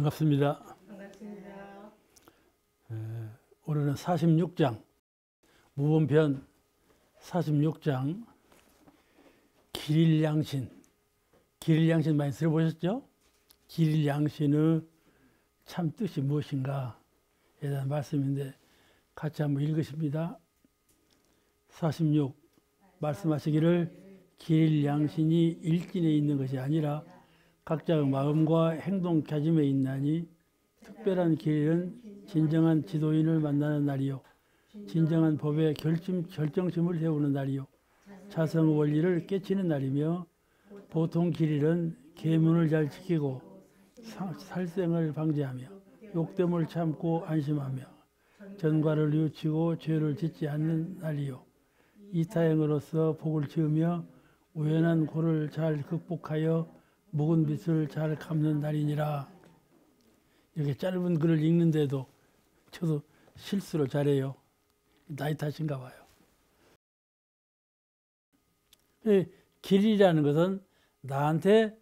반갑습니다. 반갑습니다. 오늘은 46장, 무번편 46장, 길일양신. 길일양신 많이 들어보셨죠? 길일양신의 참 뜻이 무엇인가에 대한 말씀인데 같이 한번 읽으십니다. 46. 말씀하시기를 길일양신이 일진에 있는 것이 아니라 각자의 마음과 행동 가짐에 있나니 특별한 길은 진정한 지도인을 만나는 날이요 진정한 법의 결정심을 세우는 날이요 자성의 원리를 깨치는 날이며 보통 길일은 계문을 잘 지키고 살생을 방지하며 욕됨을 참고 안심하며 전과를 뉘우치고 죄를 짓지 않는 날이요 이타행으로서 복을 지으며 우연한 고를 잘 극복하여 묵은 빛을 잘 감는 날이니라. 이렇게 짧은 글을 읽는데도 저도 실수를 잘해요. 나이 탓인가 봐요. 길이라는 것은 나한테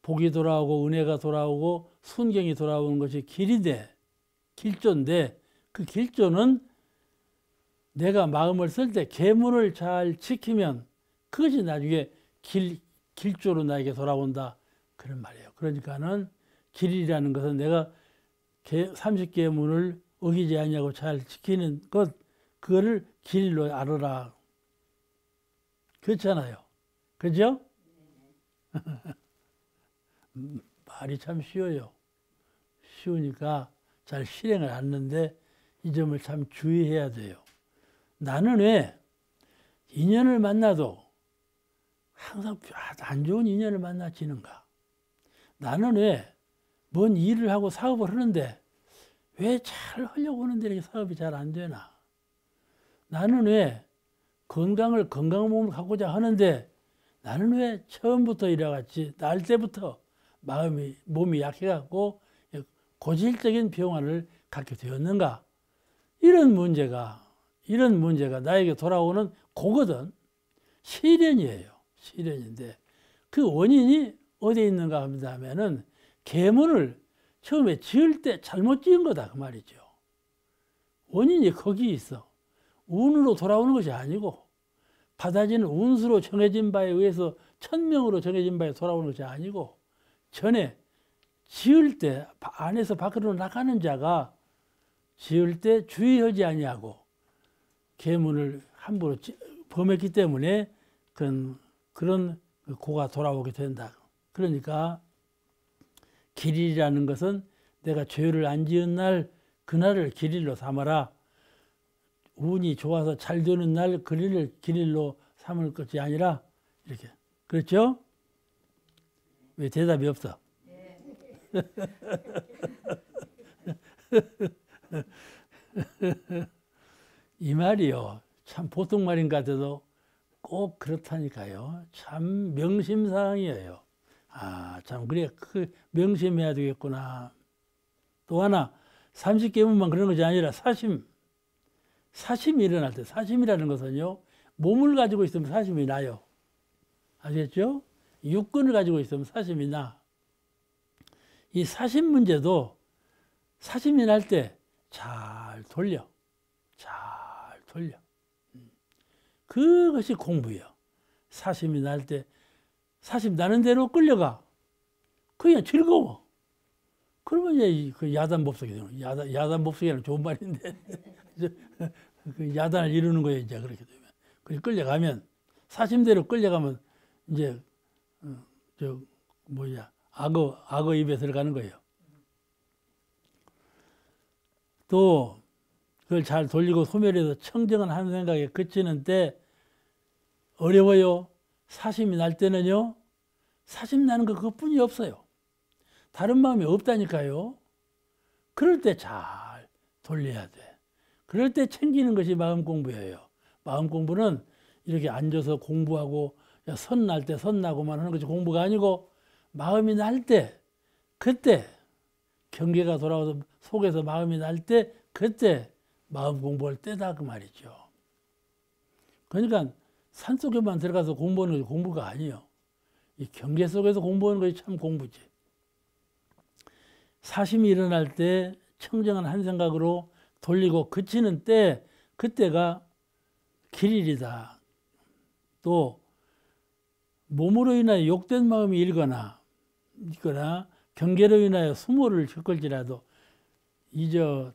복이 돌아오고 은혜가 돌아오고 순경이 돌아오는 것이 길인데, 길조인데 그 길조는 내가 마음을 쓸 때 계문을 잘 지키면 그것이 나중에 길조로 나에게 돌아온다. 그런 말이에요. 그러니까는 길이라는 것은 내가 30개의 문을 어기지 않냐고 잘 지키는 것, 그거를 길로 알아라. 그렇잖아요. 그죠? 말이 참 쉬워요. 쉬우니까 잘 실행을 하는데 이 점을 참 주의해야 돼요. 나는 왜 인연을 만나도 항상 안 좋은 인연을 만나지는가? 나는 왜 뭔 일을 하고 사업을 하는데 왜 잘 하려고 하는데 이렇게 사업이 잘 안 되나? 나는 왜 건강한 몸을 갖고자 하는데 나는 왜 처음부터 이래같이 날 때부터 몸이 약해갖고 고질적인 병환을 갖게 되었는가? 이런 문제가 나에게 돌아오는 그거든. 시련이에요. 시련인데 그 원인이 어디에 있는가 하면은 계문을 처음에 지을 때 잘못 지은 거다 그 말이죠. 원인이 거기 있어. 운으로 돌아오는 것이 아니고 받아지는 운수로 정해진 바에 의해서 천명으로 정해진 바에 돌아오는 것이 아니고 전에 지을 때 안에서 밖으로 나가는 자가 지을 때 주의하지 아니하고 계문을 함부로 범했기 때문에 그런 고가 돌아오게 된다. 그러니까 길일이라는 것은 내가 죄를 안 지은 날 그날을 길일로 삼아라. 운이 좋아서 잘 되는 날 그날을 길일로 삼을 것이 아니라 이렇게. 그렇죠? 왜 대답이 없어? 이 말이요. 참 보통 말인 것 같아도 꼭 그렇다니까요. 참 명심사항이에요. 참 그래 그 명심해야 되겠구나. 또 하나 30개문만 그런 것이 아니라 사심이 일어날 때 사심이라는 것은요. 몸을 가지고 있으면 사심이 나요. 아시겠죠? 육근을 가지고 있으면 사심이 나. 이 사심 문제도 사심이 날 때 잘 돌려. 그것이 공부예요. 사심이 날 때 사심 나는 대로 끌려가. 그냥 즐거워. 그러면 이제 그 야단법석이 되는 거예요. 야단법석이라는 좋은 말인데 그 야단을 이루는 거예요. 이제 그렇게 되면. 그렇게 끌려가면 사심대로 끌려가면 이제 악어 입에 들어가는 거예요. 또 그걸 잘 돌리고 소멸해서 청정한 한 생각에 그치는 때 어려워요. 사심이 날 때는요. 사심 나는 거 그것뿐이 없어요. 다른 마음이 없다니까요. 그럴 때 잘 돌려야 돼. 그럴 때 챙기는 것이 마음 공부예요. 마음 공부는 이렇게 앉아서 공부하고 선 날 때 선 나고만 하는 것이 공부가 아니고 마음이 날 때 그때 경계가 돌아와서 속에서 마음이 날 때 그때 마음 공부할 때다 그 말이죠. 그러니까 산속에만 들어가서 공부하는 것이 공부가 아니에요. 이 경계 속에서 공부하는 것이 참 공부지. 사심이 일어날 때 청정한 한 생각으로 돌리고 그치는 때, 그때가 길일이다. 또 몸으로 인하여 욕된 마음이 있거나 경계로 인하여 수모를 겪을지라도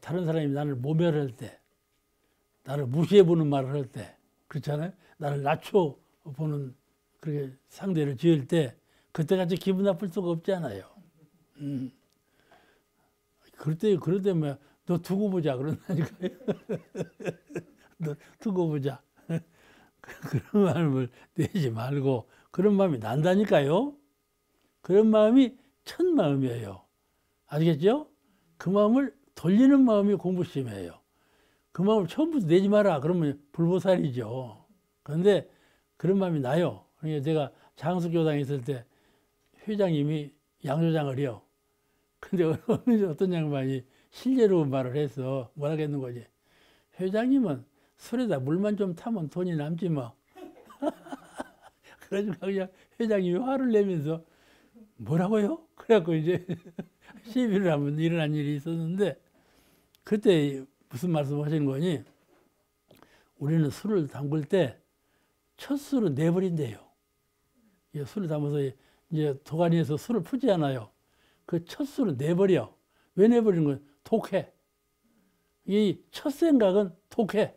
다른 사람이 나를 모멸할 때, 나를 무시해보는 말을 할 때, 그렇잖아요. 나를 낮춰보는 그렇게 상대를 지을 때 그때같이 기분 나쁠 수가 없잖아요. 그럴 때 너 두고 보자 그런다니까요. 너 두고 보자. 그런 마음을 내지 말고 그런 마음이 난다니까요. 그런 마음이 첫 마음이에요. 아시겠죠? 그 마음을 돌리는 마음이 공부심이에요. 그 마음을 처음부터 내지 마라 그러면 불보살이죠. 그런데 그런 마음이 나요. 그러니까 제가 장수교당에 있을 때 회장님이 양조장을요. 근데 어떤 양반이 실례로 말을 해서 뭐라고 했는 거지. 회장님은 술에다 물만 좀 타면 돈이 남지 뭐. 그래가지고 그냥 회장님이 화를 내면서 뭐라고요? 그래갖고 이제 시비를 하면 일어난 일이 있었는데 그때 무슨 말씀 하시는 거니? 우리는 술을 담글 때 첫 술은 내버린대요. 술을 담아서 이제 도가니에서 술을 푸지 않아요. 그 첫 술은 내버려. 왜 내버리는 거예요? 독해. 이 첫 생각은 독해.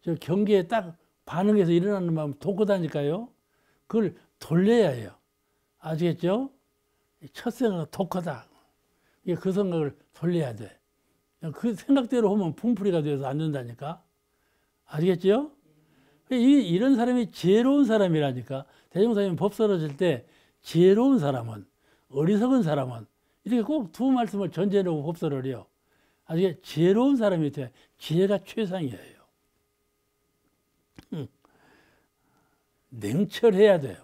저 경계에 딱 반응해서 일어나는 마음 독하다니까요. 그걸 돌려야 해요. 아시겠죠? 첫 생각은 독하다. 그 생각을 돌려야 돼. 그 생각대로 하면 분풀이가 돼서 안 된다니까. 아시겠죠? 이런 사람이 지혜로운 사람이라니까. 대종사님 법 설어질 때 지혜로운 사람은, 어리석은 사람은 이렇게 꼭 두 말씀을 전제해놓고 법설을 해요. 아주 지혜로운 사람이 돼. 지혜가 최상이에요. 냉철해야 돼요.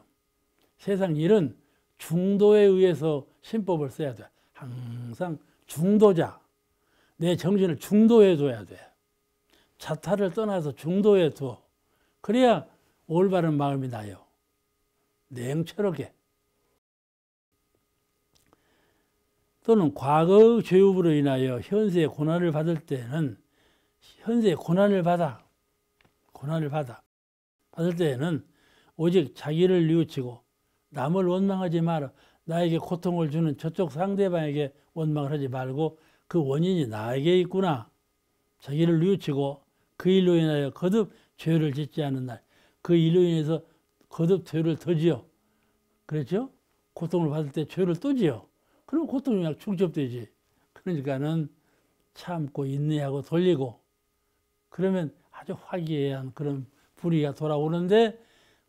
세상 일은 중도에 의해서 신법을 써야 돼. 항상 중도자. 내 정신을 중도에 둬야 돼. 자타를 떠나서 중도에 둬. 그래야 올바른 마음이 나요. 냉철하게. 또는 과거의 죄업으로 인하여 현세의 고난을 받을 때는 현세의 고난을 받을 때에는 오직 자기를 뉘우치고 남을 원망하지 마라. 나에게 고통을 주는 저쪽 상대방에게 원망을 하지 말고 그 원인이 나에게 있구나. 자기를 뉘우치고 그 일로 인하여 거듭 죄를 짓지 않는 날. 그 일로 인해서 거듭 죄를 더 지어. 그렇죠? 고통을 받을 때 죄를 또 지어. 그럼 고통이 막 축적되지. 그러니까는 참고 인내하고 돌리고 그러면 아주 화기애애한 그런 불이가 돌아오는데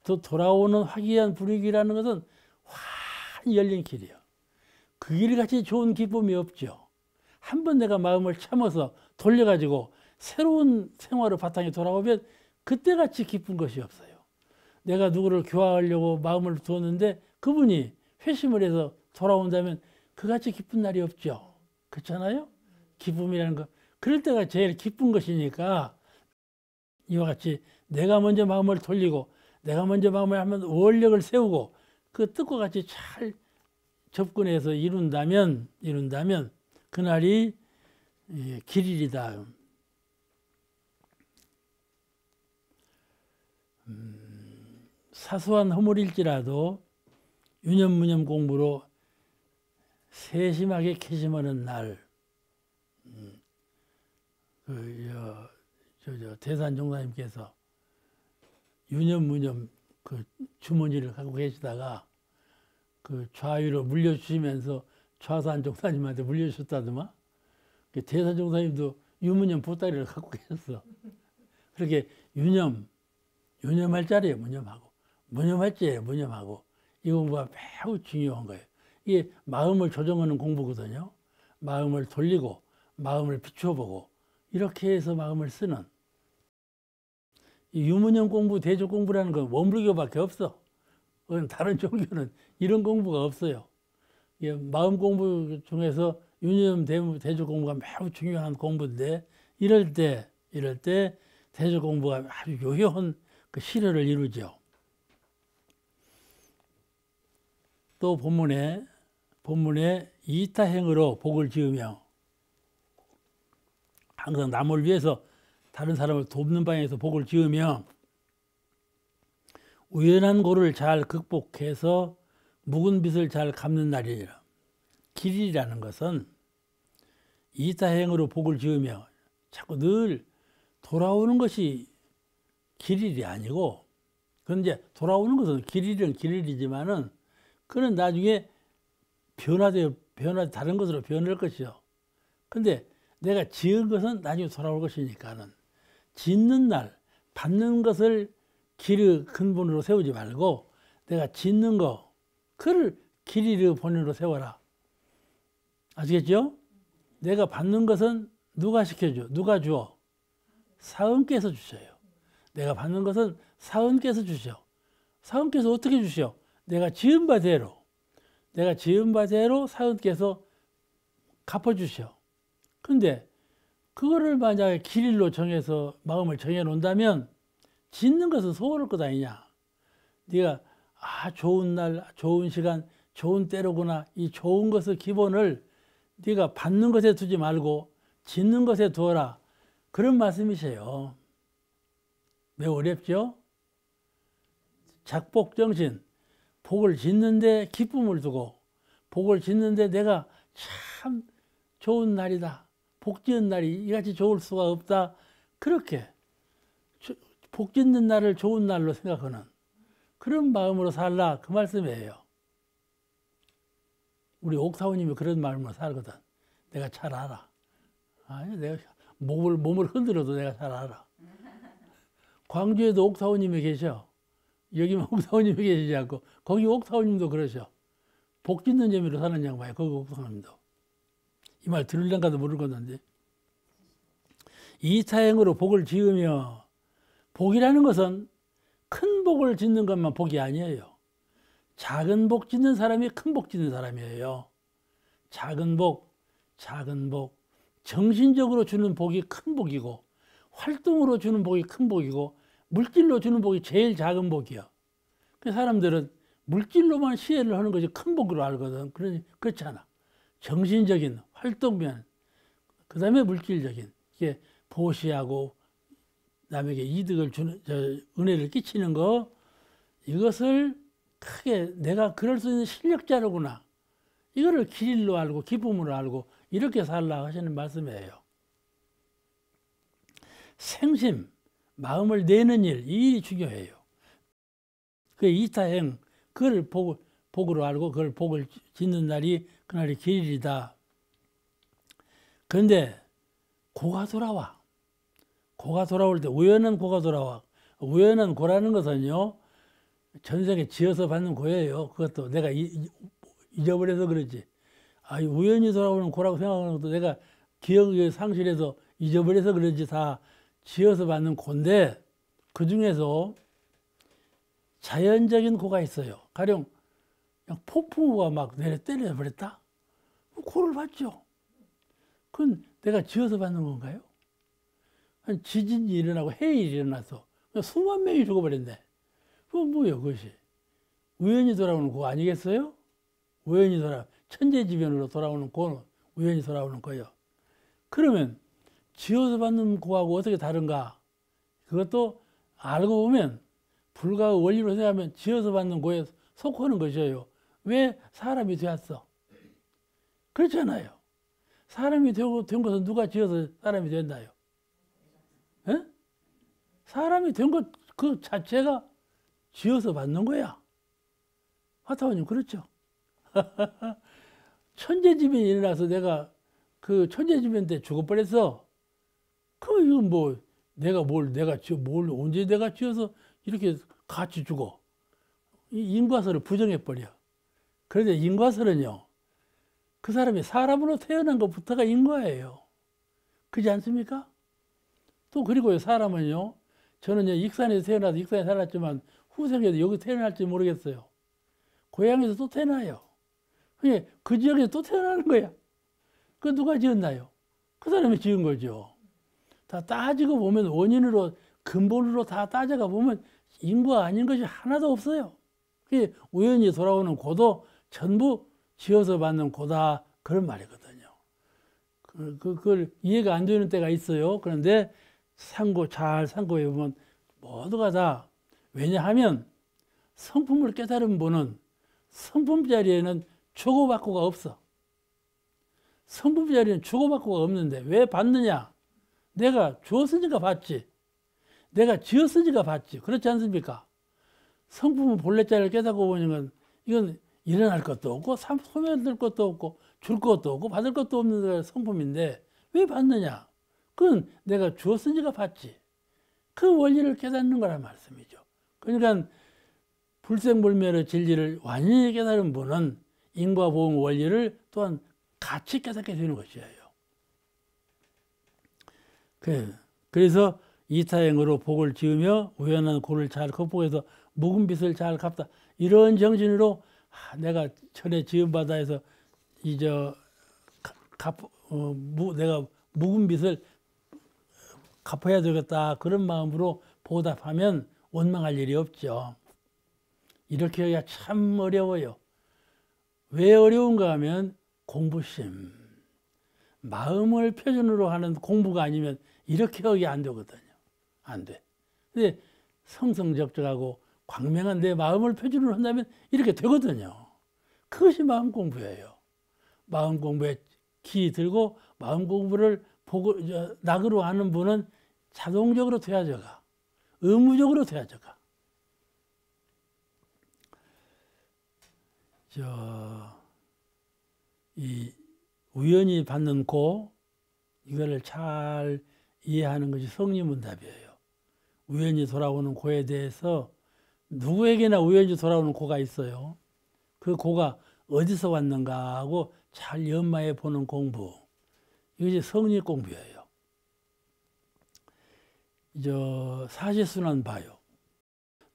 또 돌아오는 화기애애한 불이라는 것은 환히 열린 길이에요. 그 길같이 좋은 기쁨이 없죠. 한번 내가 마음을 참아서 돌려가지고 새로운 생활의 바탕에 돌아오면 그때같이 기쁜 것이 없어요. 내가 누구를 교화하려고 마음을 두었는데 그분이 회심을 해서 돌아온다면 그같이 기쁜 날이 없죠. 그렇잖아요? 기쁨이라는 거. 그럴 때가 제일 기쁜 것이니까 이와 같이 내가 먼저 마음을 돌리고 내가 먼저 마음을 하면 원력을 세우고 그 뜻과 같이 잘 접근해서 이룬다면 그날이 길일이다. 사소한 허물일지라도 유념무념 공부로 세심하게 캐심하는 날. 대산종사님께서 유념무념 그 주머니를 갖고 계시다가 그 좌위로 물려주시면서 좌산종사님한테 물려주셨다더만. 대산종사님도 유무념 보따리를 갖고 계셨어. 그렇게 유념할 자리에 무념할 자리에 무념하고 이 공부가 매우 중요한 거예요. 이게 마음을 조정하는 공부거든요. 마음을 돌리고 마음을 비춰보고 이렇게 해서 마음을 쓰는 이 유무념 공부, 대조 공부라는 건 원불교밖에 없어. 다른 종교는 이런 공부가 없어요. 마음 공부 중에서 유무념 대조 공부가 매우 중요한 공부인데 이럴 때 대조 공부가 아주 요효한 그 실효를 이루죠. 또 본문에 본문에 이타행으로 복을 지으며, 항상 남을 위해서 다른 사람을 돕는 방향에서 복을 지으며, 우연한 고를 잘 극복해서 묵은 빚을 잘 갚는 날이라. 길이라는 것은 이타행으로 복을 지으며 자꾸 늘 돌아오는 것이 길일이 아니고, 그건 이제 돌아오는 것은 길일은 길일이지만은 그는 나중에 다른 것으로 변할 것이요. 근데 내가 지은 것은 나중에 돌아올 것이니까는 짓는 날, 받는 것을 길의 근본으로 세우지 말고 내가 짓는 거, 그를 길이의 본인으로 세워라. 아시겠죠? 내가 받는 것은 누가 시켜줘? 누가 주어? 사은께서 주셔요. 내가 받는 것은 사은께서 주셔. 사은께서 어떻게 주셔? 내가 지은 바대로 사은께서 갚아주셔. 근데 그거를 만약에 길일로 정해서 마음을 정해놓는다면 짓는 것은 소원할 것 아니냐. 네가 좋은 날, 좋은 시간, 좋은 때로구나. 이 좋은 것의 기본을 네가 받는 것에 두지 말고 짓는 것에 두어라. 그런 말씀이세요. 매우 어렵죠? 작복정신, 복을 짓는데 기쁨을 두고, 복을 짓는데 내가 참 좋은 날이다, 복 짓는 날이 이같이 좋을 수가 없다, 그렇게 복 짓는 날을 좋은 날로 생각하는 그런 마음으로 살라, 그 말씀이에요. 우리 옥사오님이 그런 마음으로 살거든. 내가 잘 알아. 아니, 내가 몸을 흔들어도 내가 잘 알아. 광주에도 옥사오님이 계셔. 여기만 옥사오님이 계시지 않고 거기 옥사오님도 그러셔. 복 짓는 재미로 사는 양반이야. 거기 옥사오님도. 이 말 들을란가도 모르겠는데, 이타행으로 복을 지으며, 복이라는 것은 큰 복을 짓는 것만 복이 아니에요. 작은 복 짓는 사람이 큰 복 짓는 사람이에요. 작은 복, 정신적으로 주는 복이 큰 복이고, 활동으로 주는 복이 큰 복이고, 물질로 주는 복이 제일 작은 복이요. 그 사람들은 물질로만 시혜를 하는 것이 큰 복으로 알거든. 그렇지 않아. 정신적인 활동면, 그 다음에 물질적인, 이게 보시하고 남에게 이득을 주는, 은혜를 끼치는 거, 이것을 크게 내가 그럴 수 있는 실력자로구나, 이거를 길일로 알고 기쁨으로 알고 이렇게 살라 하시는 말씀이에요. 생심, 마음을 내는 일, 이 일이 중요해요. 그 이타행, 그걸 복으로 알고 그걸 복을 짓는 날이 그날이 길이다. 그런데 고가 돌아와. 고가 돌아올 때, 우연한 고가 돌아와. 우연한 고라는 것은요, 전생에 지어서 받는 고예요. 그것도 내가 잊어버려서 그러지. 우연히 돌아오는 고라고 생각하는 것도 내가 기억의 상실해서 잊어버려서 그런지 다 지어서 받는 고인데, 그 중에서 자연적인 고가 있어요. 가령 그냥 폭풍우가 막 때려버렸다? 고를 받죠. 그건 내가 지어서 받는 건가요? 한 지진이 일어나고 해일이 일어나서 수만 명이 죽어버렸네. 그건 뭐예요, 그것이? 우연히 돌아오는 고 아니겠어요? 우연히 천재지변으로 돌아오는 고는 우연히 돌아오는 거예요. 그러면 지어서 받는 고하고 어떻게 다른가? 그것도 알고 보면 불가의 원리로 생각하면 지어서 받는 고에 속하는 것이에요. 왜 사람이 되었어? 그렇잖아요. 사람이 된 것은 누가 지어서 사람이 됐나요? 에? 사람이 된 것 그 자체가 지어서 받는 거야. 화타원님 그렇죠? 천재지변이 일어나서 내가 그 천재지변 때 죽어버렸어. 이건 뭐 내가 언제 내가 지어서 이렇게 같이 죽어. 이 인과설을 부정해버려. 그런데 인과설은요, 그 사람이 사람으로 태어난 것부터가 인과예요. 그렇지 않습니까? 또 그리고 사람은요, 저는 익산에서 태어나서 익산에 살았지만 후생에도 여기 태어날지 모르겠어요. 고향에서 또 태어나요. 그 지역에서 또 태어나는 거야. 그 누가 지었나요? 그 사람이 지은 거죠. 다 따지고 보면 원인으로, 근본으로 다 따져가 보면 인과 아닌 것이 하나도 없어요. 우연히 돌아오는 고도 전부 지어서 받는 고다 그런 말이거든요. 그걸 이해가 안 되는 때가 있어요. 그런데 잘 상고해 보면 모두가 다, 왜냐하면 성품을 깨달은 분은 성품 자리에는 주고받고가 없어. 성품 자리에는 주고받고가 없는데 왜 받느냐? 내가 주었으니까 받지. 내가 지었으니까 받지. 그렇지 않습니까? 성품은 본래 자리를 깨닫고 보니까 이건 일어날 것도 없고 소멸될 것도 없고 줄 것도 없고 받을 것도 없는 성품인데 왜 받느냐? 그건 내가 주었으니까 받지. 그 원리를 깨닫는 거란 말씀이죠. 그러니까 불생불멸의 진리를 완전히 깨달은 분은 인과 보응 원리를 또한 같이 깨닫게 되는 것이에요. 그래서 이타행으로 복을 지으며 우연한 고를 잘 극복해서 묵은 빚을 잘 갚다. 이런 정신으로 내가 전에 지은 바다에서 내가 묵은 빚을 갚아야 되겠다. 그런 마음으로 보답하면 원망할 일이 없죠. 이렇게 하기가 참 어려워요. 왜 어려운가 하면 공부심. 마음을 표준으로 하는 공부가 아니면 이렇게 하기 안 되거든요. 안 돼. 근데 성성적적하고 광명한 내 마음을 표준으로 한다면 이렇게 되거든요. 그것이 마음 공부예요. 마음 공부에 기 들고 마음 공부를 낙으로 하는 분은 자동적으로 되어져가. 의무적으로 되어져가. 이 우연히 받는 고, 이거를 잘 이해하는 것이 성리문답이에요. 우연히 돌아오는 고에 대해서 누구에게나 우연히 돌아오는 고가 있어요. 그 고가 어디서 왔는가 하고 잘 연마해 보는 공부. 이것이 성리 공부예요. 사시순환 봐요.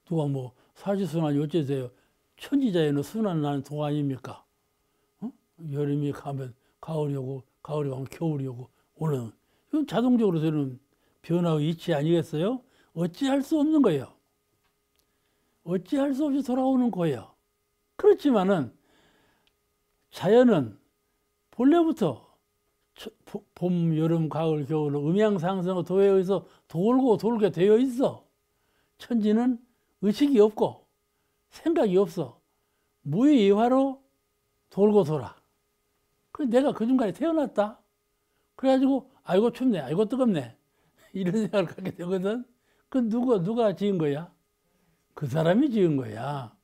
누가 뭐 사시순환이 어째서요? 천지자연의 순환 나는 동 아닙니까? 여름이 가면 가을이 오고 가을이 가면 겨울이 오고 오는, 이건 자동적으로 되는 변화의 이치 아니겠어요? 어찌할 수 없는 거예요. 어찌할 수 없이 돌아오는 거예요. 그렇지만은 자연은 본래부터 봄, 여름, 가을, 겨울 음양상승 도에 의해서 돌고 돌게 되어 있어. 천지는 의식이 없고 생각이 없어. 무의이화로 돌고 돌아. 그래서 내가 그 중간에 태어났다. 그래가지고 아이고 춥네, 아이고 뜨겁네, 이런 생각을 갖게 되거든. 그 누가 지은 거야? 그 사람이 지은 거야.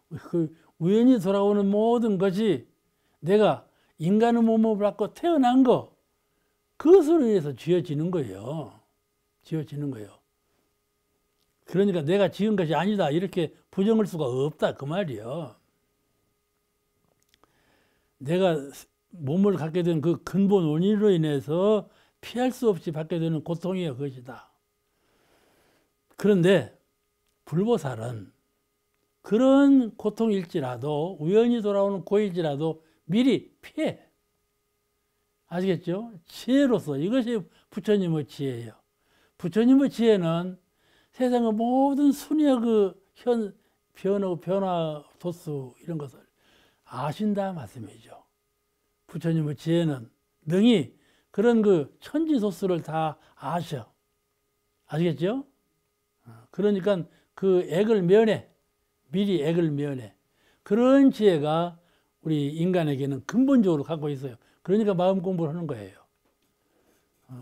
그 우연히 돌아오는 모든 것이 내가 인간의 몸을 갖고 태어난 거, 그것으로 인해서 지어지는 거예요. 지어지는 거예요. 그러니까 내가 지은 것이 아니다, 이렇게 부정할 수가 없다, 그 말이요. 내가 몸을 갖게 된 그 근본 원인으로 인해서 피할 수 없이 받게 되는 고통이요, 그것이다. 그런데 불보살은 그런 고통일지라도, 우연히 돌아오는 고일지라도 미리 피해. 아시겠죠? 지혜로서, 이것이 부처님의 지혜예요. 부처님의 지혜는 세상의 모든 순위의 변화 도수 이런 것을 아신다 말씀이죠. 부처님의 지혜는 능히 그런 천지소수를 다 아셔. 아시겠죠? 그러니까 그 액을 면해. 미리 액을 면해. 그런 지혜가 우리 인간에게는 근본적으로 갖고 있어요. 그러니까 마음 공부를 하는 거예요.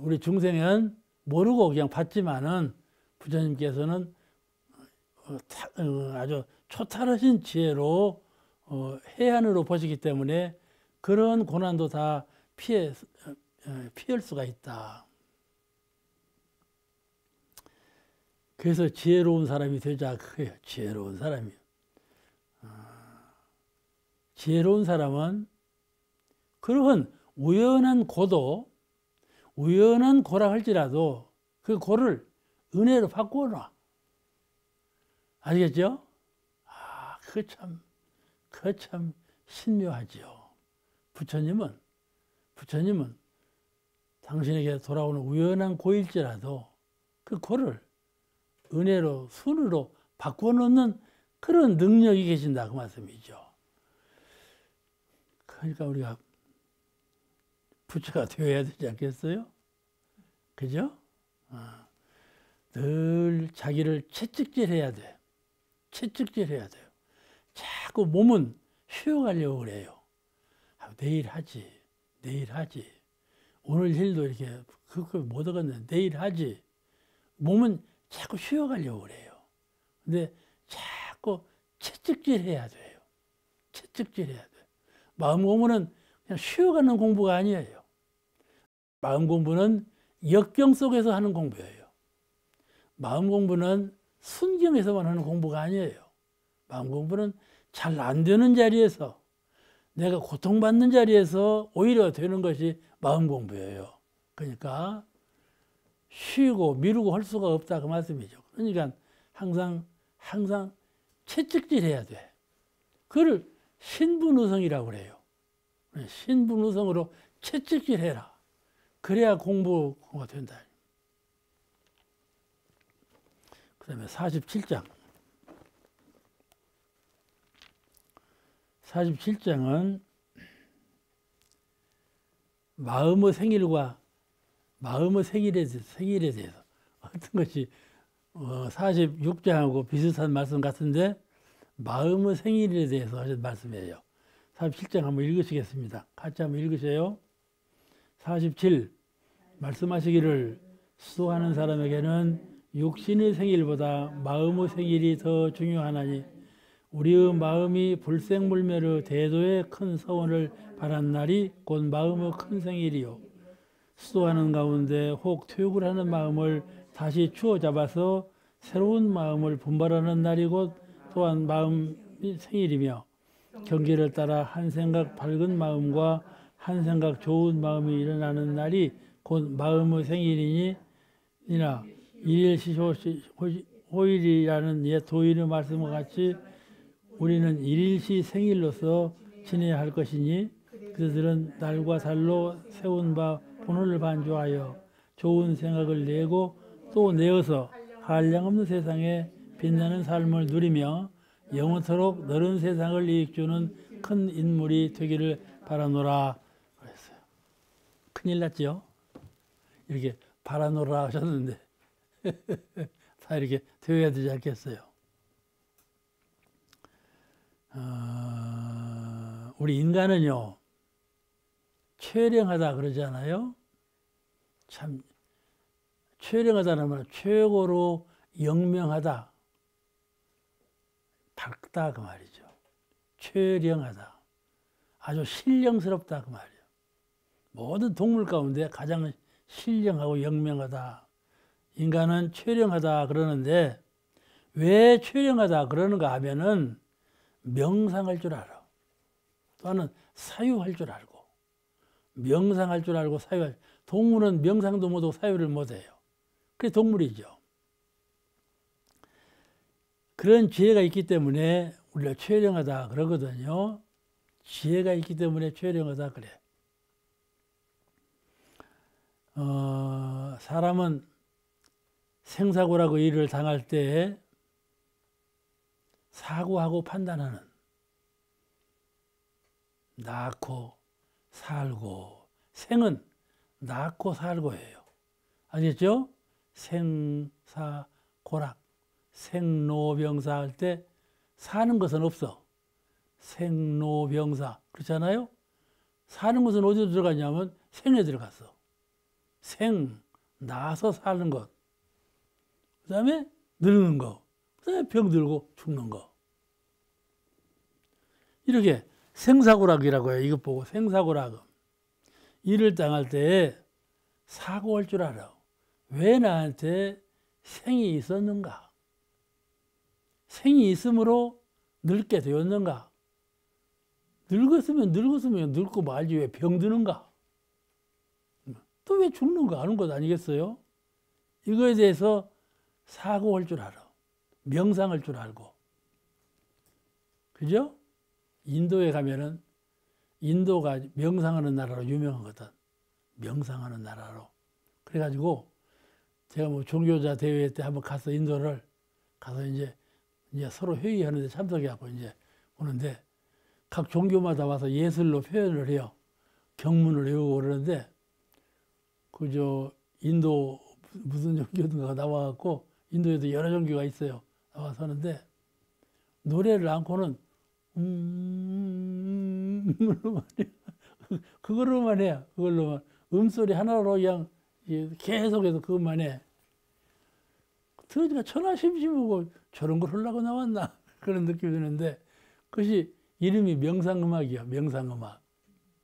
우리 중생은 모르고 그냥 받지만은 부처님께서는 아주 초탈하신 지혜로 해안으로 보시기 때문에 그런 고난도 다 피할 수가 있다. 그래서 지혜로운 사람이 되자, 그거예요. 지혜로운 사람이. 지혜로운 사람은 그러한 우연한 고도, 우연한 고라 할지라도 그 고를 은혜로 바꾸어놔. 아시겠죠? 그거 참 신묘하지요. 부처님은 당신에게 돌아오는 우연한 고일지라도 그 고를 은혜로, 순으로 바꿔놓는 그런 능력이 계신다, 그 말씀이죠. 그러니까 우리가 부처가 되어야 되지 않겠어요? 그죠? 늘 자기를 채찍질해야 돼. 채찍질해야 돼요. 자꾸 몸은 쉬어가려고 그래요. 내일 하지. 내일 하지. 오늘 일도 이렇게 그거 못 얻었는데 내일 하지. 몸은 자꾸 쉬어가려고 그래요. 근데 자꾸 채찍질해야 돼요. 채찍질해야 돼요. 마음 공부는 그냥 쉬어가는 공부가 아니에요. 마음 공부는 역경 속에서 하는 공부예요. 마음 공부는 순경에서만 하는 공부가 아니에요. 마음 공부는 잘 안 되는 자리에서, 내가 고통받는 자리에서 오히려 되는 것이 마음 공부예요. 그러니까 쉬고 미루고 할 수가 없다 그 말씀이죠. 그러니까 항상 채찍질해야 돼. 그걸 신분의성이라고 그래요. 신분의성으로 채찍질해라. 그래야 공부가 된다. 그 다음에 47장. 47장은 마음의 생일과 마음의 생일에 대해서 어떤 것이 46장하고 비슷한 말씀 같은데 마음의 생일에 대해서 하신 말씀이에요. 47장 한번 읽으시겠습니다. 같이 한번 읽으세요. 47 말씀하시기를 수도하는 사람에게는 육신의 생일보다 마음의 생일이 더 중요하나니 우리의 마음이 불생불멸의 대도의 큰 서원을 바란 날이 곧 마음의 큰 생일이요. 수도하는 가운데 혹 퇴육을 하는 마음을 다시 추어 잡아서 새로운 마음을 분발하는 날이 곧 또한 마음이 생일이며 경계를 따라 한 생각 밝은 마음과 한 생각 좋은 마음이 일어나는 날이 곧 마음의 생일이니나 일일시 호일이라는 옛 도일의 말씀과 같이 우리는 일일시 생일로서 지내야 할 것이니 그들은 날과 달로 세운 바 본원을 반주하여 좋은 생각을 내고 또 내어서 한량없는 세상에 빛나는 삶을 누리며 영원토록 너른 세상을 이익주는 큰 인물이 되기를 바라노라 그랬어요. 큰일 났죠? 이렇게 바라노라 하셨는데 다 이렇게 되어야 되지 않겠어요? 우리 인간은요 최령하다 그러잖아요. 참 최령하다는 말은 최고로 영명하다, 밝다 그 말이죠. 최령하다, 아주 신령스럽다 그 말이에요. 모든 동물 가운데 가장 신령하고 영명하다. 인간은 최령하다 그러는데 왜 최령하다 그러는가 하면은 명상할 줄 알아. 또는 사유할 줄 알고. 명상할 줄 알고 사유할. 동물은 명상도 못하고 사유를 못해요. 그게 동물이죠. 그런 지혜가 있기 때문에 우리가 최령하다 그러거든요. 지혜가 있기 때문에 최령하다 그래. 사람은 생사고라고 일을 당할 때 사고하고 판단하는 낳고 살고 생은 낳고 살고예요. 아시겠죠? 생사고락 생로병사 할 때 사는 것은 없어. 생로병사 그렇잖아요? 사는 것은 어디로 들어가냐면 생에 들어갔어. 생, 나서 사는 것. 그 다음에 늙는 거. 그 다음에 병들고 죽는 거. 이렇게 생사고락이라고 해요. 이것 보고 생사고락은. 일을 당할 때 사고할 줄 알아. 왜 나한테 생이 있었는가? 생이 있으므로 늙게 되었는가? 늙었으면 늙고 말지 왜 병드는가? 또 왜 죽는가 하는 것 아니겠어요? 이거에 대해서 사고할 줄 알아. 명상할 줄 알고. 그죠? 인도에 가면은 인도가 명상하는 나라로 유명하거든. 명상하는 나라로. 그래가지고 제가 뭐 종교자 대회 때 한번 가서 인도를 가서 이제 서로 회의하는데 참석해갖고 이제 오는데 각 종교마다 와서 예술로 표현을 해요. 경문을 외우고 그러는데 그저 인도 무슨 종교든가 나와갖고 인도에도 여러 종교가 있어요. 나와서 하는데 노래를 않고는 그걸로만 해요. 그걸로만 음소리 하나로 그냥 계속해서 그것만 해. 들으니까 천하심심하고 저런 걸 하려고 나왔나 그런 느낌이 드는데 그것이 이름이 명상음악이요. 명상음악.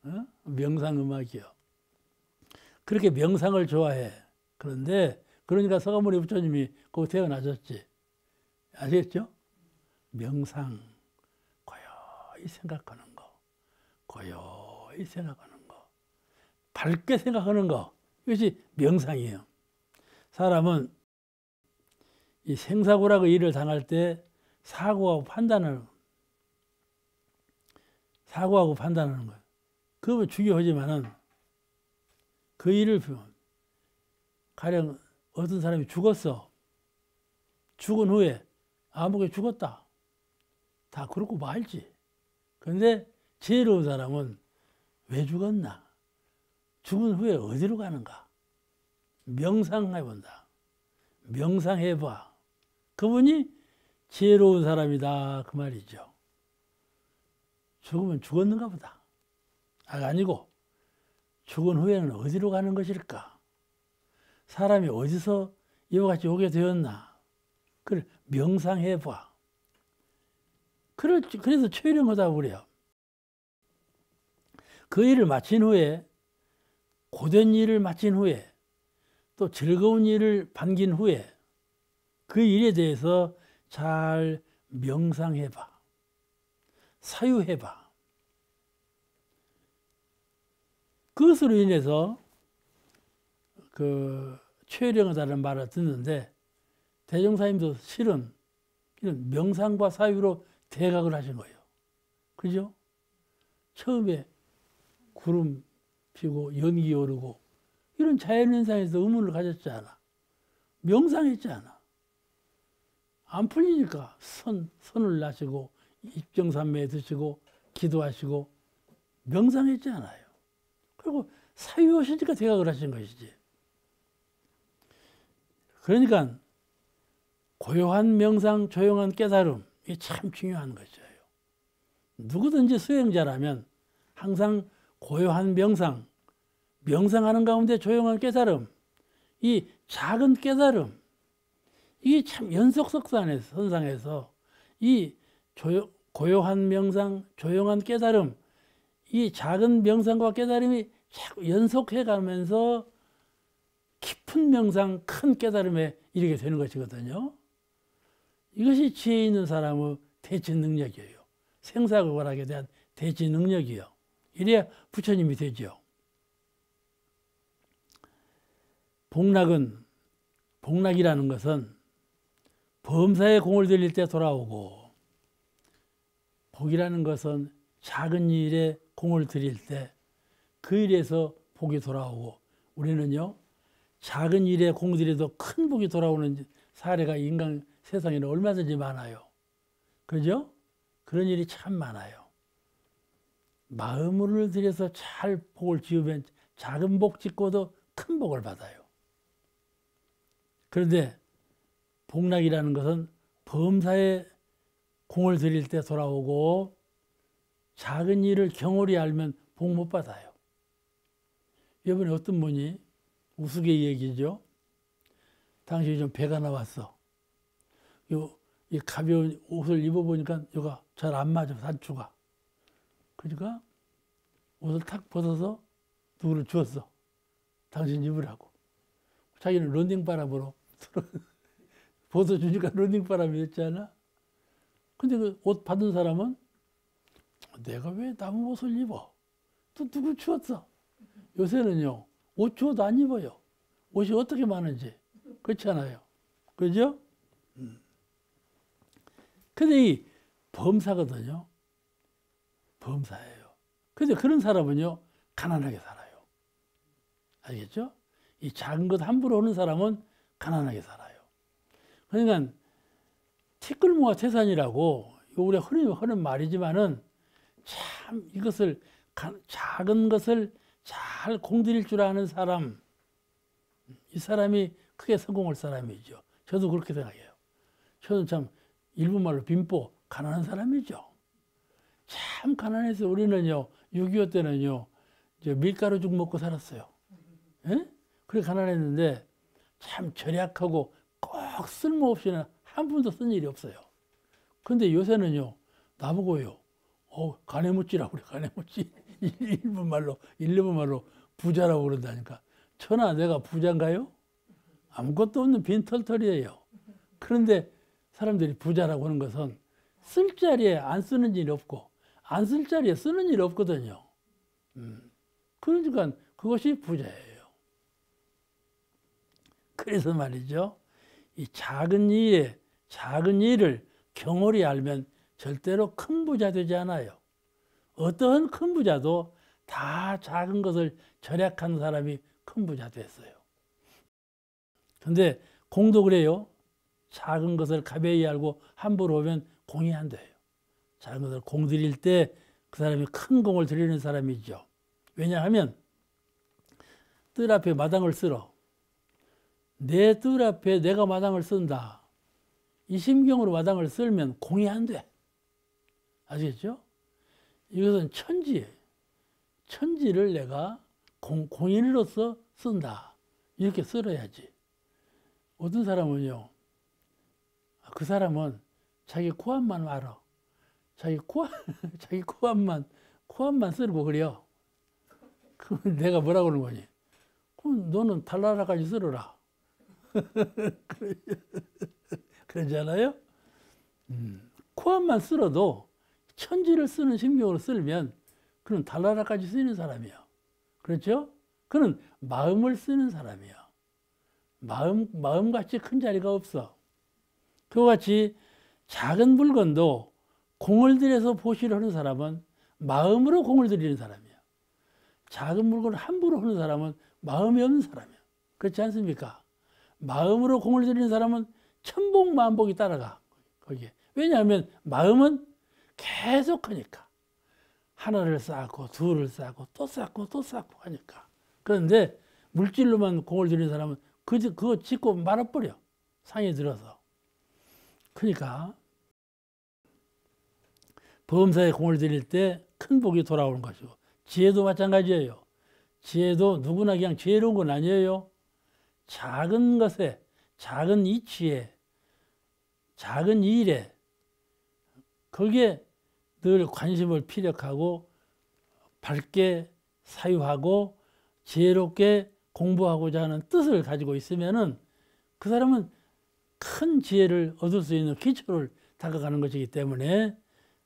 어? 명상음악이요. 그렇게 명상을 좋아해. 그런데 그러니까 서가모니 부처님이 거기 태어나셨지. 아시겠죠? 명상, 고요히 생각하는 거, 고요히 생각하는 거, 밝게 생각하는 거, 이것이 명상이에요. 사람은 이 생사고락의 일을 당할 때 사고하고 판단하는 거예요. 그거 중요하지만은 그 일을 가령 어떤 사람이 죽었어. 죽은 후에 아무개 죽었다. 다 그렇고 말지. 그런데 지혜로운 사람은 왜 죽었나? 죽은 후에 어디로 가는가? 명상해본다. 명상해봐. 그분이 지혜로운 사람이다. 그 말이죠. 죽으면 죽었는가 보다. 아니고 죽은 후에는 어디로 가는 것일까? 사람이 어디서 이와 같이 오게 되었나? 그걸 명상해봐. 그래서 초연하다고 그래요. 그 일을 마친 후에, 고된 일을 마친 후에, 또 즐거운 일을 반긴 후에 그 일에 대해서 잘 명상해봐. 사유해봐. 그것으로 인해서 그 최령하다는 말을 듣는데 대종사님도 실은 이런 명상과 사유로 대각을 하신 거예요. 그죠? 처음에 구름 피고 연기 오르고 이런 자연현상에서 의문을 가졌잖아. 명상했잖아. 안 풀리니까 선을 나시고 입정산매에 드시고 기도하시고 명상했잖아요. 그리고 사유하시니까 대각을 하신 것이지. 그러니까 고요한 명상, 조용한 깨달음 이게 참 중요한 것이에요. 누구든지 수행자라면 항상 고요한 명상, 명상하는 가운데 조용한 깨달음, 이 작은 깨달음, 이게 참 연속선상에서 이 고요한 명상, 조용한 깨달음, 이 작은 명상과 깨달음이 자꾸 연속해 가면서 깊은 명상, 큰 깨달음에 이르게 되는 것이거든요. 이것이 지혜 있는 사람의 대치 능력이에요. 생사고락에 대한 대치 능력이요. 이래야 부처님이 되죠. 복락이라는 것은 범사에 공을 들일 때 돌아오고, 복이라는 것은 작은 일에 공을 들일 때 그 일에서 복이 돌아오고, 우리는요 작은 일에 공 들여도 큰 복이 돌아오는 사례가 인간 세상에는 얼마든지 많아요. 그죠? 그런 일이 참 많아요. 마음을 들여서 잘 복을 지으면 작은 복 짓고도 큰 복을 받아요. 그런데 복락이라는 것은 범사에 공을 들일 때 돌아오고, 작은 일을 경홀히 알면 복 못 받아요. 이번에 어떤 분이 우스개 얘기죠. 당신이 좀 배가 나왔어. 이 가벼운 옷을 입어보니까 여가 잘 안 맞아, 단추가. 그러니까 옷을 탁 벗어서 누구를 주었어. 당신 입으라고. 자기는 런닝바람으로 벗어주니까 런닝바람이었잖아. 근데 그 옷 받은 사람은 내가 왜 남의 옷을 입어? 또 누구 주었어? 요새는요, 옷 주어도 안 입어요. 옷이 어떻게 많은지. 그렇잖아요. 그죠? 근데 이 범사거든요. 범사예요. 근데 그런 사람은요, 가난하게 살아요. 알겠죠? 이 작은 것 함부로 오는 사람은 가난하게 살아요. 그러니까 티끌모아 태산이라고 우리가 흔히 하는 말이지만은 참 이것을 작은 것을 잘 공들일 줄 아는 사람, 이 사람이 크게 성공할 사람이죠. 저도 그렇게 생각해요. 저는 참 일본 말로 빈보, 가난한 사람이죠. 참 가난해서 우리는요 6.25 때는요 밀가루죽 먹고 살았어요. 예? 그래 가난했는데 참 절약하고 꼭 쓸모없이는 한 푼도 쓴 일이 없어요. 근데 요새는요 나보고요 가네무찌라고 그래. 가네무찌. 일본 말로 부자라고 그런다니까. 천하 내가 부자인가요? 아무것도 없는 빈털털이에요. 그런데 사람들이 부자라고 하는 것은 쓸 자리에 안 쓰는 일이 없고 안 쓸 자리에 쓰는 일이 없거든요. 그러니까 그것이 부자예요. 그래서 말이죠. 이 작은 일을 경홀히 알면 절대로 큰 부자 되지 않아요. 어떠한 큰 부자도 다 작은 것을 절약한 사람이 큰 부자 됐어요. 근데 공도 그래요. 작은 것을 가벼이 알고 함부로 오면 공이 안 돼요. 작은 것을 공들일 때 그 사람이 큰 공을 들이는 사람이죠. 왜냐하면 뜰 앞에 마당을 쓸어. 내 뜰 앞에 내가 마당을 쓴다. 이 심경으로 마당을 쓸면 공이 안 돼. 아시겠죠? 이것은 천지예요. 천지를 내가 공인으로서 쓴다. 이렇게 쓸어야지. 어떤 사람은요. 그 사람은 자기 코앞만 알아. 자기 코앞만 쓸고 그래요. 그럼 내가 뭐라고 그러는 거니? 그럼 너는 달나라까지 쓸어라. 그러잖아요. 코앞만 쓸어도 천지를 쓰는 심경으로 쓸면 그는 달나라까지 쓰는 사람이야. 그렇죠? 그는 마음을 쓰는 사람이야. 마음같이 큰 자리가 없어. 그와 같이 작은 물건도 공을 들여서 보시를 하는 사람은 마음으로 공을 들이는 사람이야. 작은 물건을 함부로 하는 사람은 마음이 없는 사람이야. 그렇지 않습니까? 마음으로 공을 들이는 사람은 천복만복이 따라가. 거기에. 왜냐하면 마음은 계속 하니까. 하나를 쌓고 둘을 쌓고 또 쌓고 또 쌓고 하니까. 그런데 물질로만 공을 들이는 사람은 그거 짓고 말아버려. 상에 들어서. 그러니까 범사에 공을 들일 때 큰 복이 돌아오는 것이고 지혜도 마찬가지예요. 지혜도 누구나 그냥 지혜로운 건 아니에요. 작은 것에, 작은 이치에, 작은 일에 거기에 늘 관심을 피력하고 밝게 사유하고 지혜롭게 공부하고자 하는 뜻을 가지고 있으면은 그 사람은 큰 지혜를 얻을 수 있는 기초를 닦아가는 것이기 때문에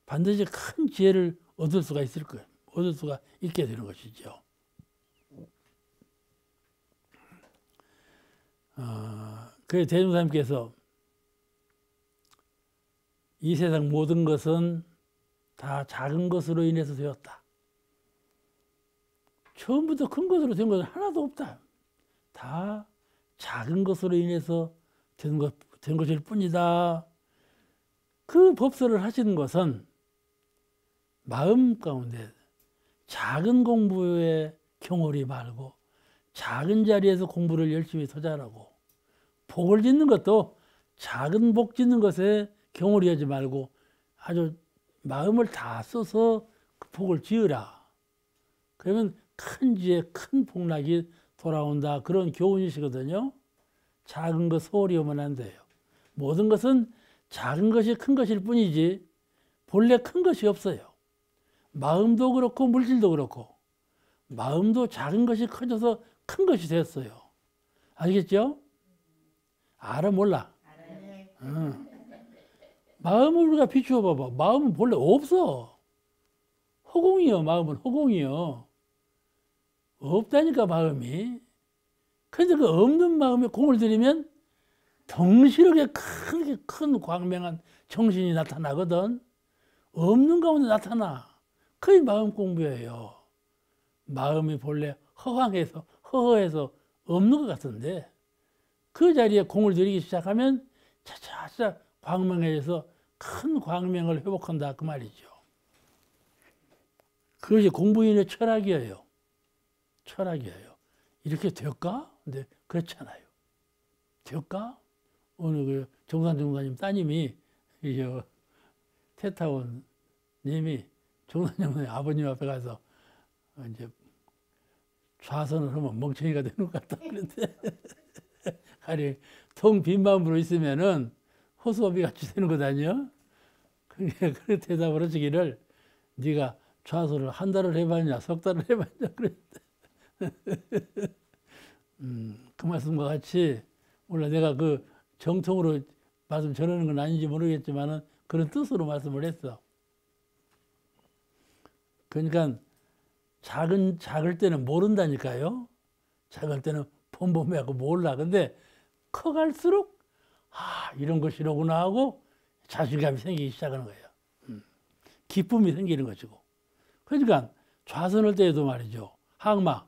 반드시 큰 지혜를 얻을 수가 있을 거예요. 얻을 수가 있게 되는 것이죠. 그래서 대중사님께서 이 세상 모든 것은 다 작은 것으로 인해서 되었다. 처음부터 큰 것으로 된 것은 하나도 없다. 다 작은 것으로 인해서 된 것일 뿐이다. 그 법설을 하시는 것은 마음 가운데 작은 공부에 경홀히 말고 작은 자리에서 공부를 열심히 더 잘하고 복을 짓는 것도 작은 복 짓는 것에 경홀히 하지 말고 아주 마음을 다 써서 그 복을 지으라. 그러면 큰 지혜, 큰 복락이 돌아온다. 그런 교훈이시거든요. 작은 것 소홀히 하면 안 돼요. 모든 것은 작은 것이 큰 것일 뿐이지 본래 큰 것이 없어요. 마음도 그렇고 물질도 그렇고 마음도 작은 것이 커져서 큰 것이 됐어요. 아시겠죠? 알아 몰라? 응. 마음을 우리가 비추어 봐봐. 마음은 본래 없어. 허공이요. 마음은 허공이요. 없다니까 마음이. 그런데 그 없는 마음에 공을 들이면 덩실하게 크게 큰 광명한 정신이 나타나거든. 없는 가운데 나타나. 그게 마음 공부예요. 마음이 본래 허허해서 없는 것 같은데 그 자리에 공을 들이기 시작하면 차차차 광명해져서 큰 광명을 회복한다 그 말이죠. 그것이 공부인의 철학이에요. 철학이에요. 이렇게 될까? 근데 그렇잖아요. 될까? 오늘 그 정산 정사님 따님이 태타원 님이 정산 정사님 아버님 앞에 가서 이제 좌선을 하면 멍청이가 되는 것 같다 그랬는데 아니 통 빈 마음으로 있으면은 호수아비 같이 되는 것 아니야? 그렇게 대답을 하시기를 네가 좌선을 한 달을 해봤냐 석 달을 해봤냐 그랬는데 그 말씀과 같이 몰라 내가 그 정통으로 말씀 전하는 건 아닌지 모르겠지만은 그런 뜻으로 말씀을 했어. 그러니까 작을 때는 모른다니까요. 작을 때는 봄봄해하고 몰라. 근데 커갈수록 이런 것이로구나 하고 자신감이 생기기 시작하는 거예요. 기쁨이 생기는 것이고. 그러니까 좌선할 때에도 말이죠. 항마,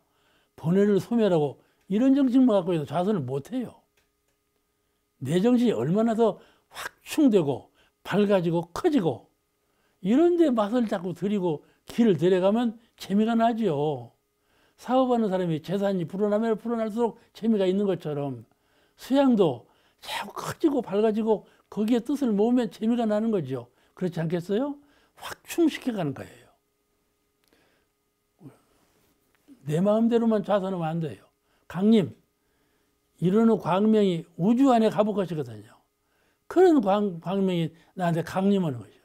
번뇌를 소멸하고 이런 정신만 갖고 있어도 좌선을 못해요. 내 정신이 얼마나 더 확충되고 밝아지고 커지고 이런 데 맛을 자꾸 들이고 길을 들여가면 재미가 나죠. 사업하는 사람이 재산이 불어나면 불어날수록 재미가 있는 것처럼 수양도 자꾸 커지고 밝아지고 거기에 뜻을 모으면 재미가 나는 거죠. 그렇지 않겠어요? 확충시켜가는 거예요. 내 마음대로만 좌선하면 안 돼요. 강림, 이러는 광명이 우주 안에 가볼 것이거든요. 그런 광명이 나한테 강림하는 거죠.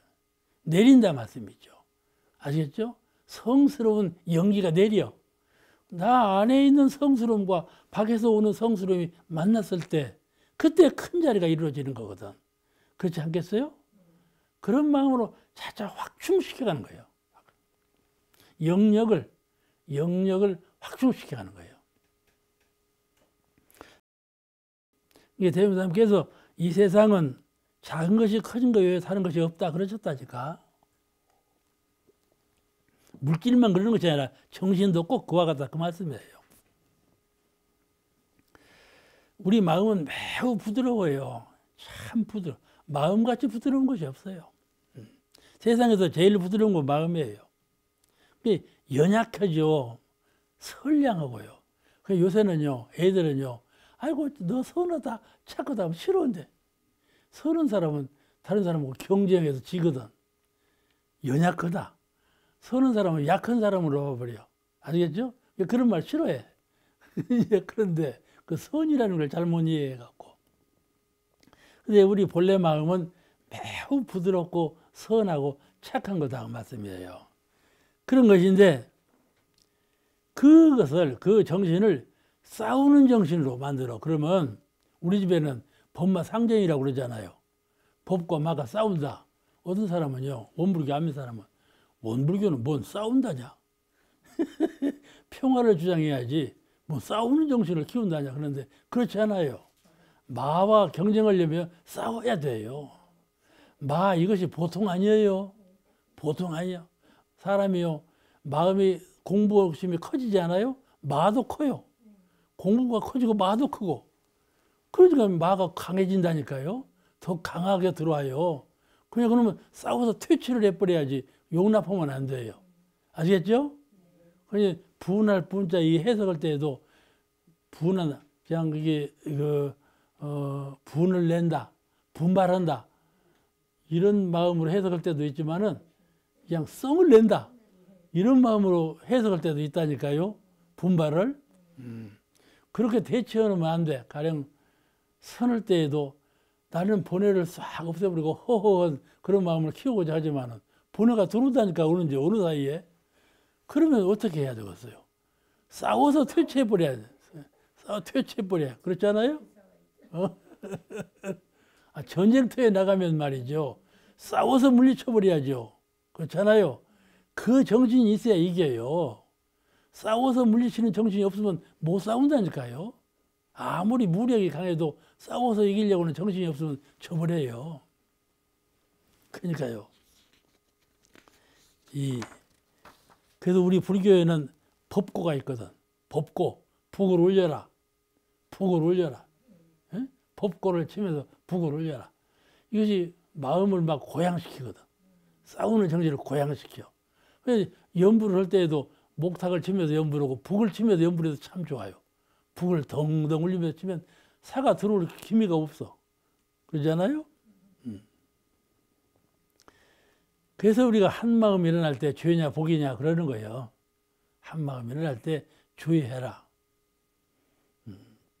내린다 말씀이죠. 아시겠죠? 성스러운 연기가 내려. 나 안에 있는 성스러움과 밖에서 오는 성스러움이 만났을 때 그때 큰 자리가 이루어지는 거거든. 그렇지 않겠어요? 그런 마음으로 차차 확충시켜가는 거예요. 영역을 확충시켜가는 거예요. 이게 대명사님께서 이 세상은 작은 것이 커진 것 외에 다른 것이 없다 그러셨다니까. 물질만 그러는 것이 아니라 정신도 꼭 그와 같다 그 말씀이에요. 우리 마음은 매우 부드러워요. 참 부드러워. 마음같이 부드러운 것이 없어요. 세상에서 제일 부드러운 건 마음이에요. 연약하죠. 선량하고요. 요새는요, 애들은요, 아이고, 너 선하다, 착하다 하면 싫어한대. 선한 사람은 다른 사람하고 경쟁해서 지거든. 연약하다. 선한 사람은 약한 사람으로 와버려. 아시겠죠? 그런 말 싫어해. 그런데 그 선이라는 걸 잘못 이해해갖고. 근데 우리 본래 마음은 매우 부드럽고 선하고 착한 거다. 그 말씀이에요. 그런 것인데 그것을, 그 정신을 싸우는 정신으로 만들어. 그러면 우리 집에는 법마 상정이라고 그러잖아요. 법과 마가 싸운다. 어떤 사람은요, 원불교 안 믿는 사람은 원불교는 뭔 싸운다냐. 평화를 주장해야지 뭐 싸우는 정신을 키운다냐. 그런데 그렇지 않아요. 마와 경쟁하려면 싸워야 돼요. 마 이것이 보통 아니에요. 보통 아니야. 사람이요, 마음이 공부 욕심이 커지지 않아요? 마도 커요. 공부가 커지고 마도 크고. 그러니까 마가 강해진다니까요. 더 강하게 들어와요. 그러면 싸워서 퇴치를 해버려야지 용납하면 안 돼요. 아시겠죠? 그냥 분할 분자 이 해석할 때에도 분한, 그냥 그게 분을 낸다, 분발한다 이런 마음으로 해석할 때도 있지만은 그냥 성을 낸다 이런 마음으로 해석할 때도 있다니까요. 분발을 그렇게 대처하면 안 돼. 가령 선을 때에도 나는 번뇌를 싹 없애버리고 허허한 그런 마음을 키우고자 하지만은 번뇌가 들어오다니까 오는지 어느 사이에. 그러면 어떻게 해야 되겠어요? 싸워서 퇴치해버려야 돼. 퇴치해버려야. 그렇잖아요? 전쟁터에 나가면 말이죠. 싸워서 물리쳐버려야죠. 그렇잖아요? 그 정신이 있어야 이겨요. 싸워서 물리치는 정신이 없으면 못 싸운다니까요. 아무리 무력이 강해도 싸워서 이기려고는 정신이 없으면 져버려요. 그러니까요. 그래서 우리 불교에는 법고가 있거든. 법고, 북을 올려라. 북을 올려라. 에? 법고를 치면서 북을 올려라. 이것이 마음을 막 고양시키거든. 싸우는 정신을 고양시켜. 연불을 할 때에도 목탁을 치면서 연불을 하고 북을 치면서 연불을 해도 참 좋아요. 북을 덩덩 울리면서 치면 사가 들어올 기미가 없어. 그러잖아요? 그래서 우리가 한마음 일어날 때 죄냐 복이냐 그러는 거예요. 한마음 일어날 때 주의해라.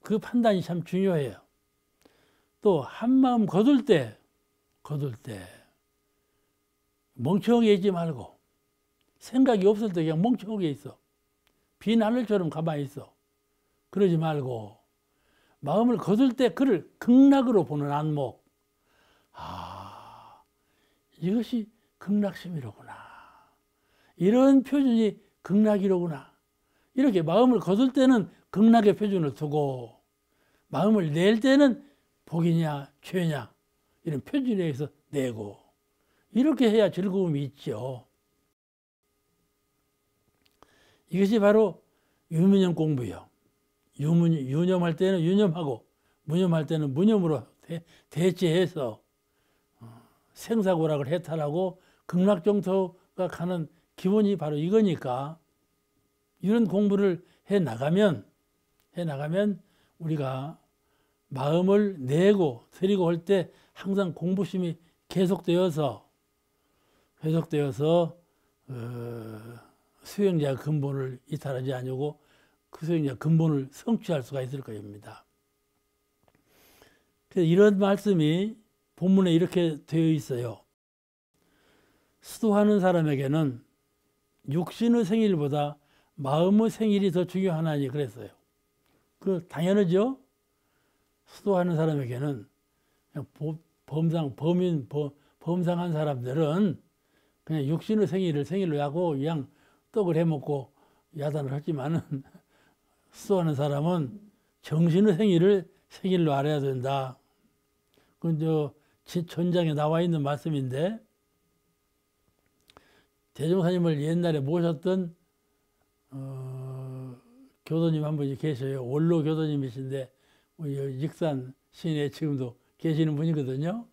그 판단이 참 중요해요. 또 한마음 거둘 때 멍청하게 있지 말고 생각이 없을 때 그냥 멍청하게 있어. 빈 하늘처럼 가만히 있어. 그러지 말고 마음을 거둘 때 그를 극락으로 보는 안목. 아, 이것이 극락심이로구나. 이런 표준이 극락이로구나. 이렇게 마음을 거둘 때는 극락의 표준을 두고 마음을 낼 때는 복이냐 죄냐 이런 표준에 의해서 내고 이렇게 해야 즐거움이 있죠. 이것이 바로 유무념 공부요. 유념할 때는 유념하고 무념할 때는 무념으로 대체해서 생사고락을 해탈하고 극락정토가 가는 기본이 바로 이거니까 이런 공부를 해나가면 우리가 마음을 내고 드리고 할 때 항상 공부심이 계속되어서 수행자의 근본을 이탈하지 아니고 그 수행자의 근본을 성취할 수가 있을 것입니다. 그래서 이런 말씀이 본문에 이렇게 되어 있어요. 수도하는 사람에게는 육신의 생일보다 마음의 생일이 더 중요하나니 그랬어요. 그 당연하죠. 수도하는 사람에게는 범상한 사람들은 그냥 육신의 생일을 생일로 하고 그냥 떡을 해먹고 야단을 하지만은 수도하는 사람은 정신의 생일을 생일로 알아야 된다. 그건 전장에 나와 있는 말씀인데 대종사님을 옛날에 모셨던 교도님 한 분이 계셔요. 원로 교도님이신데 익산 시내에 지금도 계시는 분이거든요.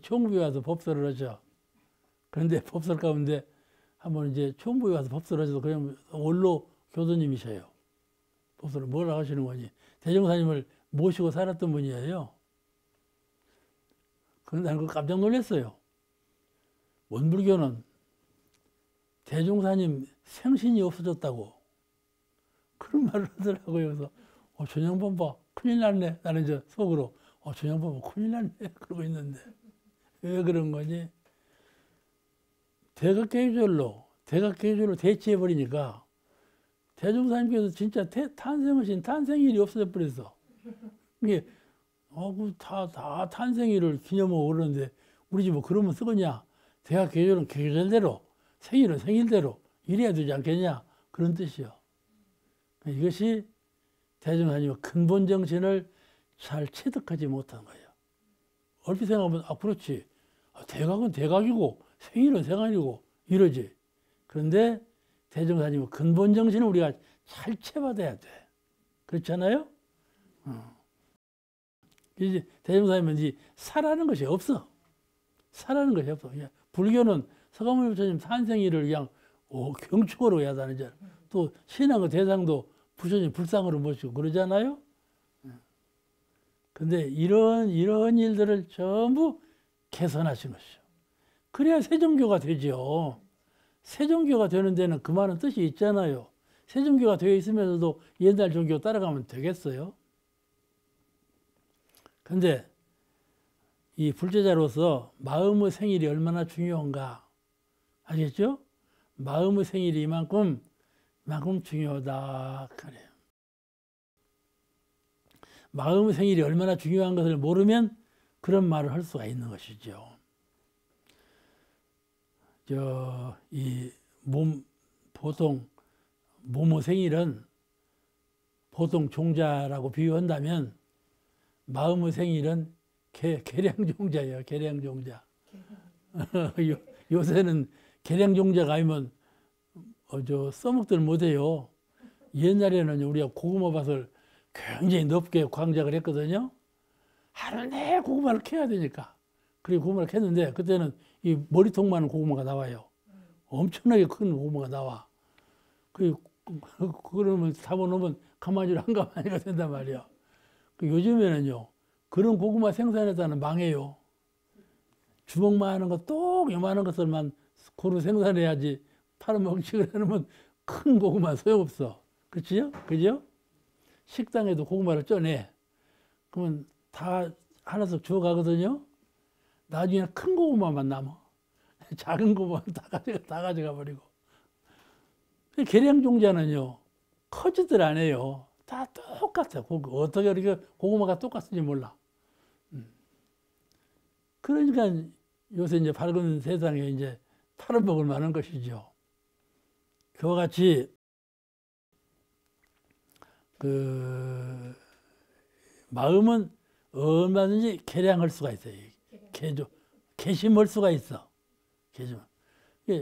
총부에 와서 법설을 하죠. 그런데 법설 가운데 한번 이제 총부에 와서 법설을 하셔도 그냥 원로 교도님이셔요. 법설을 뭐라고 하시는 거니? 대종사님을 모시고 살았던 분이에요. 그런데 나는 깜짝 놀랐어요. 원불교는 대종사님 생신이 없어졌다고 그런 말을 하더라고요. 그래서 저 양반 봐 큰일 났네. 나는 이제 속으로 저 양반 봐 큰일 났네 그러고 있는데 왜 그런 거니? 대각계율로 대체해버리니까 대종사님께서 진짜 탄생하신 탄생일이 없어져 버렸어. 이게 다 탄생일을 기념하고 그러는데 우리 집 뭐 그러면 쓰겠냐? 대각계율은 계절대로 생일은 생일대로 이래야 되지 않겠냐? 그런 뜻이요. 이것이 대종사님의 근본 정신을 잘 체득하지 못한 거예요. 얼핏 생각하면 그렇지. 대각은 대각이고 생일은 생일이고 이러지. 그런데 대종사님의 근본 정신을 우리가 잘 채받아야 돼. 그렇잖아요? 이제 대종사님은 이제 사라는 것이 없어. 사라는 것이 없어. 불교는 서가모니 부처님 탄생일을 그냥 경축으로 야단하잖아. 또 신앙의 대상도 부처님 불상으로 모시고 그러잖아요. 근데 이런 일들을 전부 개선하신 것이죠. 그래야 세종교가 되죠. 세종교가 되는 데는 그 많은 뜻이 있잖아요. 세종교가 되어 있으면서도 옛날 종교 따라가면 되겠어요? 근데 이 불제자로서 마음의 생일이 얼마나 중요한가 알겠죠? 마음의 생일이 이만큼 중요하다 그래요. 마음의 생일이 얼마나 중요한 것을 모르면 그런 말을 할 수가 있는 것이죠. 보통 몸의 생일은 보통 종자라고 비유한다면 마음의 생일은 계량종자예요. 계량종자. 요새는 계량종자가 아니면 써먹들 못해요. 옛날에는 우리가 고구마밭을 굉장히 높게 광작을 했거든요. 하루 내 고구마를 캐야 되니까. 그리고 고구마를 캤는데 그때는 이 머리통 많은 고구마가 나와요. 엄청나게 큰 고구마가 나와. 그러면 잡아놓으면 가마줄 한 가마니가 된단 말이야. 요즘에는요, 그런 고구마 생산에다는 망해요. 주먹만한 거, 똑 요만한 것들만 고루 생산해야지 팔아먹기를 해놓으면 큰 고구마 소용없어. 그치요? 그죠? 식당에도 고구마를 쪄내. 그러면 다 하나씩 주워가거든요. 나중에는 큰 고구마만 남아. 작은 고구마 다 가져가 버리고. 계량 종자는요, 커지들 안 해요. 다 똑같아. 어떻게 이렇게 고구마가 똑같은지 몰라. 그러니까 요새 이제 밝은 세상에 이제 팔아먹을 만한 것이죠. 그와 같이 마음은 얼마든지 개량할 수가 있어요. 개심할 수가 있어. 개심.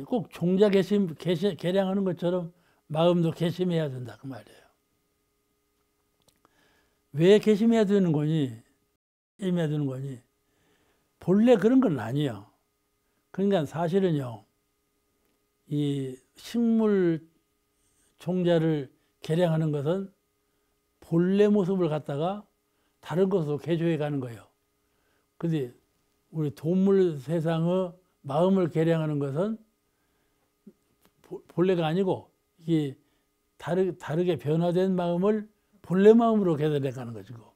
꼭 종자 개량하는 것처럼 마음도 개심해야 된다 그 말이에요. 왜 개심해야 되는 거니? 개심해야 되는 거니? 본래 그런 건 아니에요. 그러니까 사실은요, 이 식물 종자를 개량하는 것은 본래 모습을 갖다가 다른 것으로 개조해 가는 거예요. 근데 우리 동물 세상의 마음을 개량하는 것은 본래가 아니고 이게 다르게 변화된 마음을 본래 마음으로 개선해 가는 것이고,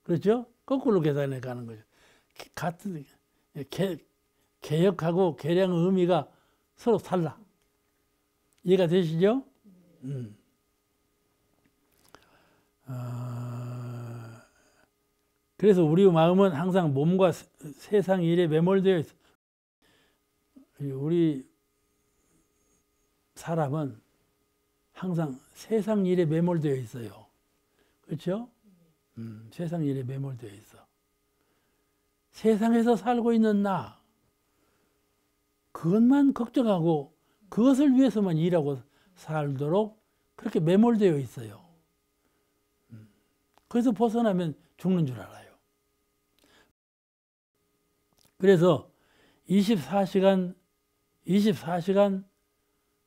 그렇죠? 거꾸로 개선해 가는 거죠. 같은 개혁하고 개량의 의미가 서로 달라. 이해가 되시죠? 그래서 우리 마음은 항상 몸과 세상 일에 매몰되어 있어. 우리 사람은 항상 세상 일에 매몰되어 있어요. 그렇죠? 세상 일에 매몰되어 있어. 세상에서 살고 있는 나, 그것만 걱정하고 그것을 위해서만 일하고 살도록 그렇게 매몰되어 있어요. 그래서 벗어나면 죽는 줄 알아요. 그래서 24시간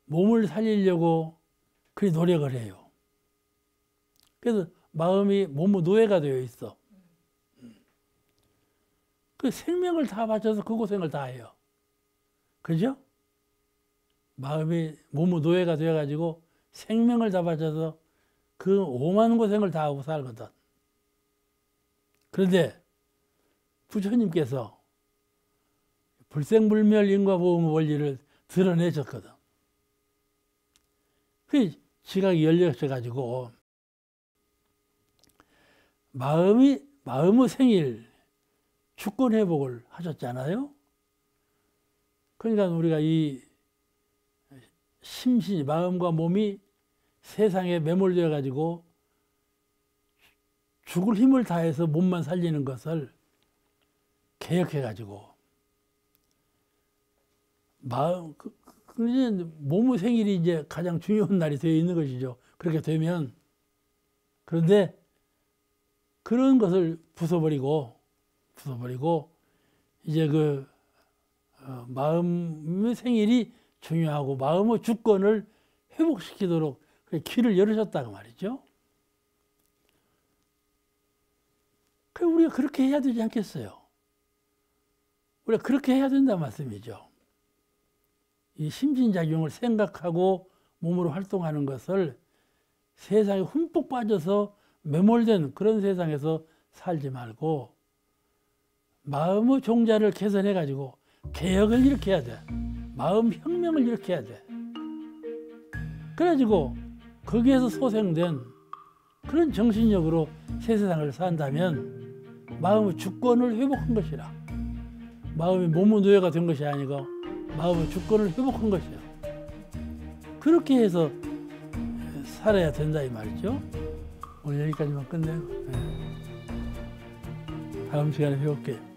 몸을 살리려고 그리 노력을 해요. 그래서 마음이 몸의 노예가 되어 있어. 그 생명을 다 바쳐서 그 고생을 다 해요. 그죠? 마음이 몸의 노예가 되어가지고 생명을 다 바쳐서 그 오만 고생을 다 하고 살거든. 그런데 부처님께서 불생불멸 인과보응의 원리를 드러내셨거든. 그 지각이 열려져가지고 마음의 생일 주권회복을 하셨잖아요. 그러니까 우리가 이 심신이, 마음과 몸이 세상에 매몰되어 가지고 죽을 힘을 다해서 몸만 살리는 것을 개혁해 가지고 몸의 생일이 이제 가장 중요한 날이 되어 있는 것이죠. 그렇게 되면. 그런데 그런 것을 부숴버리고 이제 마음의 생일이 중요하고 마음의 주권을 회복시키도록 길을 열으셨다고 말이죠. 우리가 그렇게 해야 되지 않겠어요? 우리가 그렇게 해야 된다는 말씀이죠. 이 심신작용을 생각하고 몸으로 활동하는 것을 세상에 흠뻑 빠져서 매몰된 그런 세상에서 살지 말고 마음의 종자를 개선해가지고 개혁을 일으켜야 돼. 마음 혁명을 일으켜야 돼. 그래가지고 거기에서 소생된 그런 정신력으로 새 세상을 산다면 마음의 주권을 회복한 것이라. 마음이 몸의 노예가 된 것이 아니고 마음의 주권을 회복한 것이야. 그렇게 해서 살아야 된다 이 말이죠. 오늘 여기까지만 끝내고 다음 시간에 배울게요.